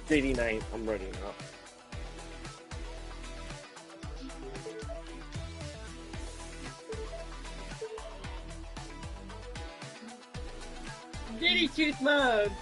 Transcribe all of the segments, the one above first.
89, I'm ready now. Diddy tooth mode!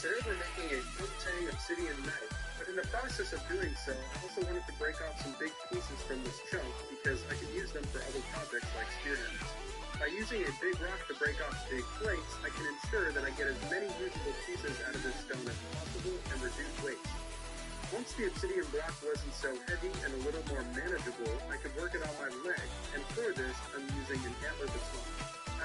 Today we're making a floating obsidian knife, but in the process of doing so, I also wanted to break off some big pieces from this chunk because I could use them for other projects like spearheads. By using a big rock to break off big plates, I can ensure that I get as many usable pieces out of this stone as possible and reduce waste. Once the obsidian block wasn't so heavy and a little more manageable, I could work it on my leg, and for this, I'm using an antler baton.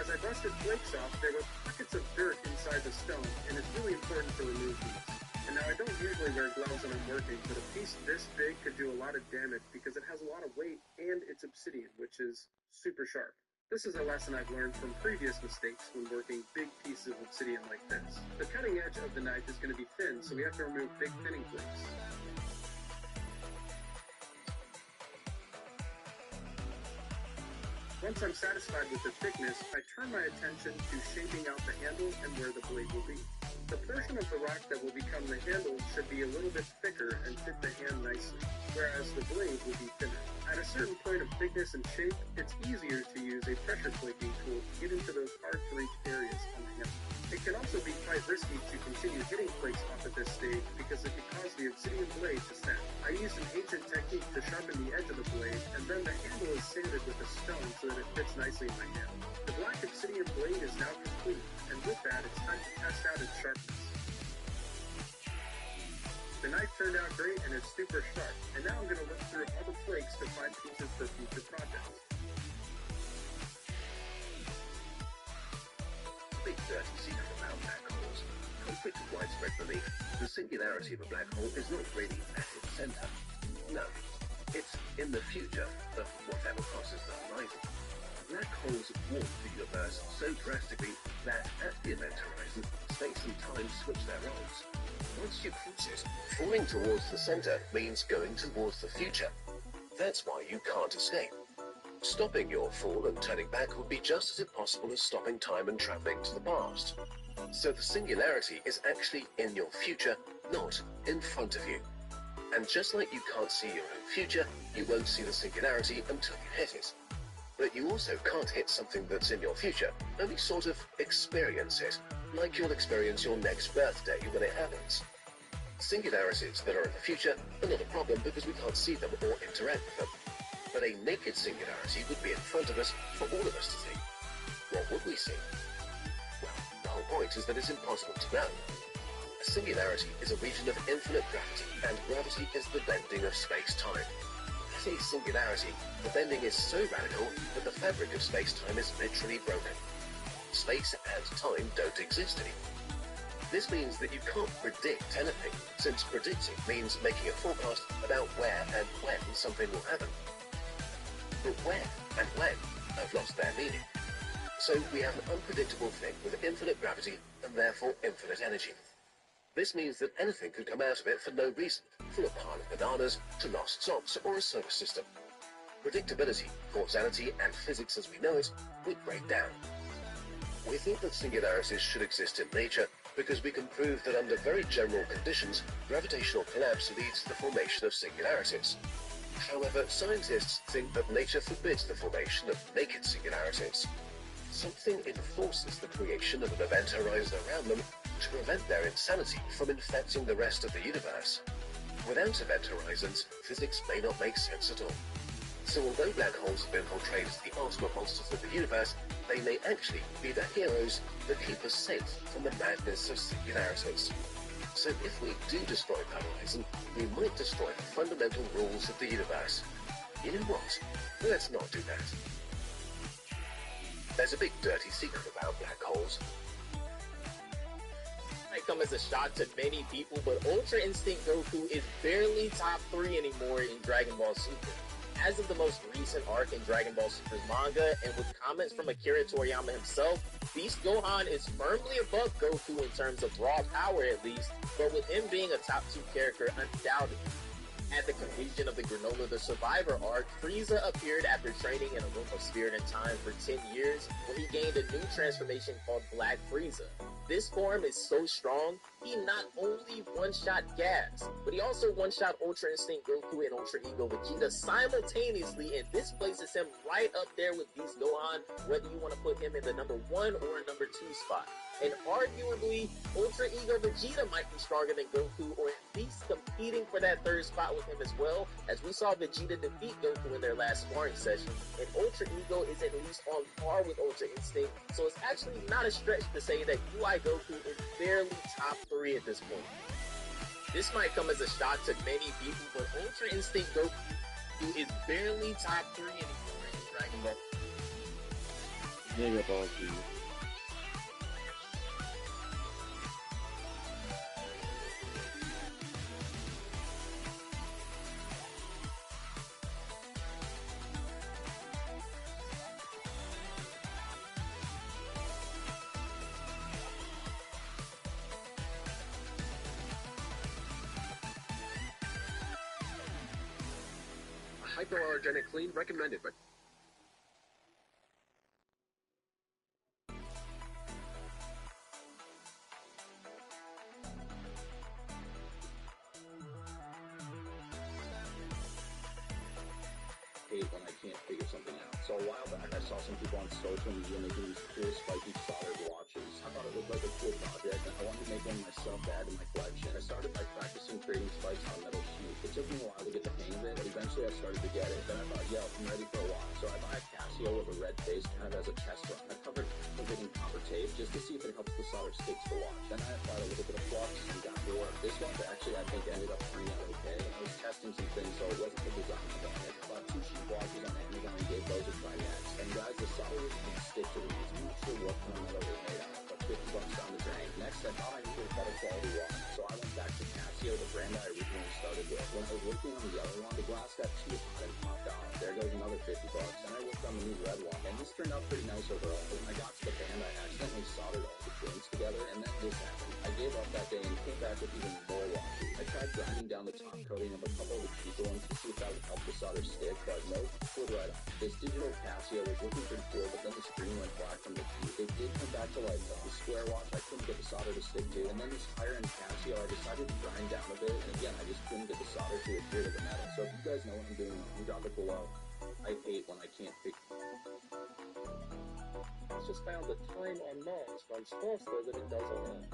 As I busted flakes off, there were pockets of dirt inside the stone, and it's really important to remove these. And now I don't usually wear gloves when I'm working, but a piece this big could do a lot of damage because it has a lot of weight and it's obsidian, which is super sharp. This is a lesson I've learned from previous mistakes when working big pieces of obsidian like this. The cutting edge of the knife is going to be thin, so we have to remove big thinning flakes. Once I'm satisfied with the thickness, I turn my attention to shaping out the handle and where the blade will be. The portion of the rock that will become the handle should be a little bit thicker and fit the hand nicely, whereas the blade will be thinner. At a certain point of thickness and shape, it's easier to use a pressure flaking tool to get into those hard-to-reach areas on the handle. It can also be quite risky to continue hitting flakes off at this stage because it could cause the obsidian blade to snap. I used an ancient technique to sharpen the edge of the blade, and then the handle is sanded with a stone so that it fits nicely in my hand. The black obsidian blade is now complete, and with that, it's time to test out its sharpness. The knife turned out great and it's super sharp, and now I'm going to look through all the flakes to find pieces for future projects. Big dirty secret about black holes. Contrary to widespread belief, the singularity of a black hole is not really at its center. No, it's in the future of whatever crosses the horizon. Black holes warp the universe so drastically that at the event horizon, space and time switch their roles. Once you cross it, falling towards the center means going towards the future. That's why you can't escape. Stopping your fall and turning back would be just as impossible as stopping time and traveling to the past. So the singularity is actually in your future, not in front of you. And just like you can't see your own future, you won't see the singularity until you hit it. But you also can't hit something that's in your future, only sort of experience it, like you'll experience your next birthday when it happens. Singularities that are in the future are not a problem because we can't see them or interact with them. But a naked singularity would be in front of us for all of us to see. What would we see? Well, the whole point is that it's impossible to know. A singularity is a region of infinite gravity, and gravity is the bending of space-time. At a singularity, the bending is so radical that the fabric of space-time is literally broken. Space and time don't exist anymore. This means that you can't predict anything, since predicting means making a forecast about where and when something will happen. But where and when have lost their meaning. So we have an unpredictable thing with infinite gravity and therefore infinite energy. This means that anything could come out of it for no reason, from a pile of bananas to lost socks or a solar system. Predictability, causality, and physics as we know it would break down. We think that singularities should exist in nature because we can prove that under very general conditions, gravitational collapse leads to the formation of singularities. However, scientists think that nature forbids the formation of naked singularities. Something enforces the creation of an event horizon around them to prevent their insanity from infecting the rest of the universe. Without event horizons, physics may not make sense at all. So although black holes have been portrayed as the ultimate monsters of the universe, they may actually be the heroes that keep us safe from the madness of singularities. So if we do destroy that horizon, we might destroy the fundamental rules of the universe. You know what? Let's not do that. There's a big dirty secret about black holes. Might come as a shock to many people, but Ultra Instinct Goku is barely top 3 anymore in Dragon Ball Super. As of the most recent arc in Dragon Ball Super's manga, and with comments from Akira Toriyama himself, Beast Gohan is firmly above Goku in terms of raw power at least, but with him being a top 2 character undoubtedly. At the conclusion of the Granola the Survivor arc, Frieza appeared after training in a room of spirit and time for 10 years, where he gained a new transformation called Black Frieza. This form is so strong, he not only one-shot Gas, but he also one-shot Ultra Instinct Goku and Ultra Ego Vegeta simultaneously, and this places him right up there with Beast Gohan, whether you want to put him in the number 1 or a number 2 spot. And arguably, Ultra Ego Vegeta might be stronger than Goku, or at least competing for that 3rd spot with him as well, as we saw Vegeta defeat Goku in their last sparring session, and Ultra Ego is at least on par with Ultra Instinct, so it's actually not a stretch to say that UI Goku is barely top 3 at this point. This might come as a shock to many people, but Ultra Instinct Goku is barely top 3 anymore in Dragon Ball. Nigga Ball Z. Hypoallergenic clean recommended, but hate when I can't figure something out. So a while back, I saw some people on social media making these cool spiky soldered watches. I thought it looked like a cool project, and I wanted to make one myself to add to my collection. I started by practicing creating spikes on metal sheet. It took me a while to get the hang of it, but eventually I started to get it. Then I thought, yo, I'm ready for a watch. So I buy a Casio with a red face kind of as a test run. I covered it in copper tape just to see if it helps the solder stick to the watch. Then I applied a little bit of flux and got to work. This watch actually, I think, ended up turning out okay. I was testing some things, so it wasn't the design of it. I bought 2 cheap watches on Amazon and gave those a try next. And guys, the solder can stick to these. I'm not sure what kind of metal they're made out of, but $50 down the drain. Next, I thought I needed a better quality watch, so I went back to Casio, the brand I originally started with. When I was working on the yellow one, the glass got too hot and popped off. There goes another $50. Then I worked on the new red one, and this turned out pretty nice overall. When I got to the band, I accidentally soldered all the joints together, and then this happened. I gave up that day and came back with even more watches. I tried grinding down the top coating of a couple of the cheaper ones to see if that would help the solder stick, but nope, pulled right off. This digital Casio was looking pretty cool, but then the screen went black from the heat. It did come back to life though. The square watch I couldn't get the solder to stick to, and then this higher end Casio I decided to grind down a bit, and again I just couldn't get the solder to adhere to the metal. So if you guys know what I'm doing, drop it below. I hate when I can't figure. it's just found that time on Mars runs faster than it does on Earth.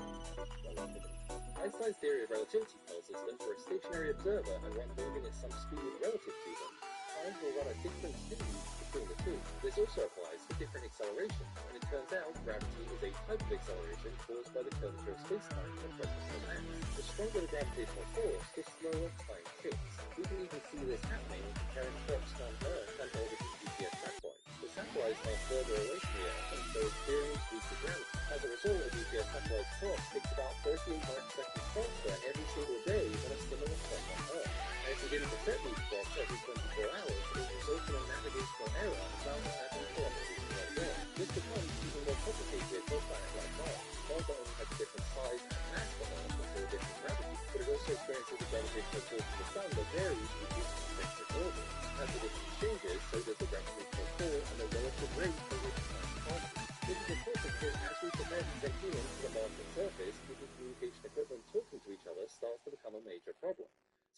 Einstein's theory of relativity tells us that for a stationary observer and one moving at some speed relative to them, time will run at different speeds between the two. This also applies for different acceleration, and it turns out gravity is a type of acceleration caused by the curvature of space-time when present on Earth. The stronger the gravitational force, the slower time ticks. We can even see this happening when comparing clocks on Earth and orbiting GPS satellites. The satellites are further away from the Earth and so experience weaker gravity. As a result, a GPS satellite's clock ticks about 38 microseconds faster every single day than a similar clock on Earth. And if we didn't set these clocks every 24 hours, it would result in a navigational error about 11 kilometers from Earth. This becomes even more complicated for a planet like Mars. Mars not only has a different size and mass than Earth, but so a different gravity, but it also experiences a gravitational force from the Sun that varies with its eccentric orbit. As the distance changes, so does the gravitational pull and the relative rate at which time passes. This is important because as we prepare to send humans to the Martian surface, human communication equipment talking to each other starts to become a major problem.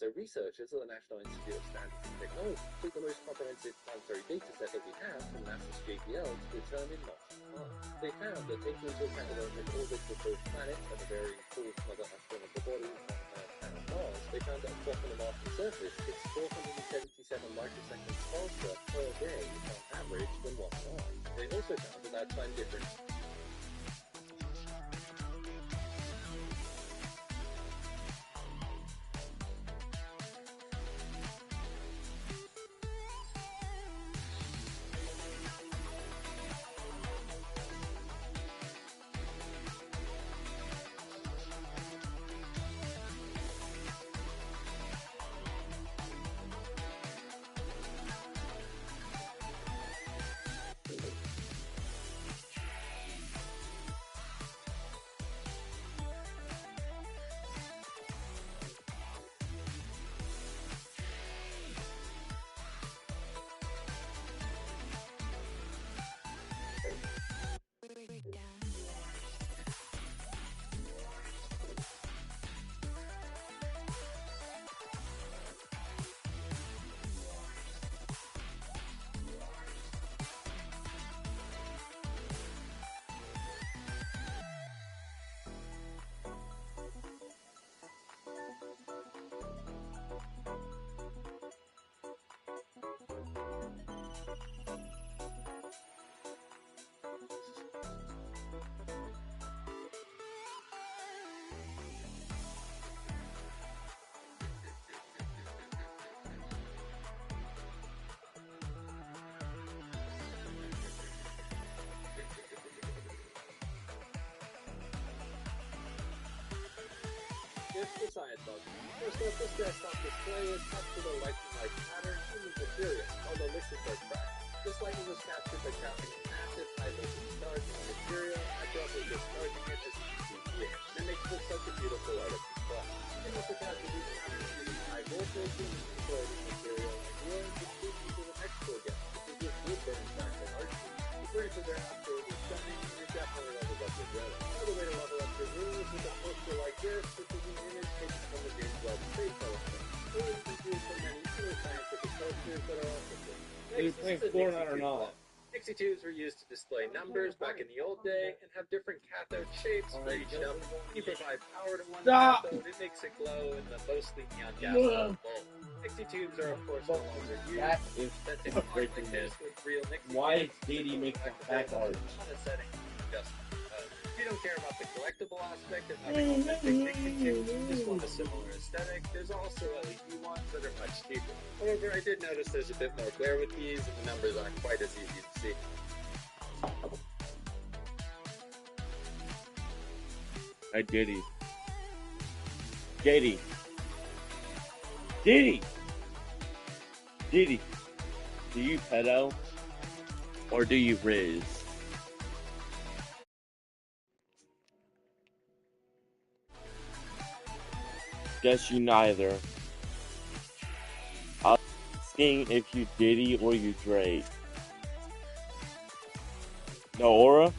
So researchers researchers at the National Institute of Standards and Technology took the most comprehensive planetary data set that we have from NASA's JPL to determine Martian climate. They found that taking into account the relative orbits of both planets and the varying force from other astronomical bodies on Earth and on Mars, they found that a clock on the Martian surface is 477 microseconds faster per day on average than one on Earth. They also found that time difference Here's the science of it. First off, this desktop display is captured a light-to-light pattern in the material, although liquids are cracked. This lighting was captured by trapping a massive high-voltage charge in the material and roughly discharging it as you can see here. That makes this such a beautiful artist display. You can also capture these patterns using high voltage and insulating material like wood, which leads you to the next tool again, which is this wood burn back in art. The furniture are absolutely stunning and it definitely levels up your room. Another way to level up your room is with a poster like this, which is an image taken from the James Webb Space Telescope. Or you can use from many other scientific posters that are also cool. Are you playing Fortnite or not? Nixie tubes were used to display numbers back in the old day and have different cathode shapes for each number. When you provide power to one cathode, it makes it glow in the mostly neon gas bulb. Nixie tubes are of course no longer used. That is That's breaking this with real Nixie Why tubes. did he make the back art? On a setting just if you don't care about the collectible aspect of having authentic Nixie tubes, you just want a similar aesthetic, there's also LED ones that are much cheaper. However, I did notice there's a bit more glare with these and the numbers aren't quite as easy to see. Hi, Diddy. Diddy. Diddy. Diddy. Do you pedo? Or do you riz? Guess you neither. I'm asking if you Diddy or you Drake. No aura?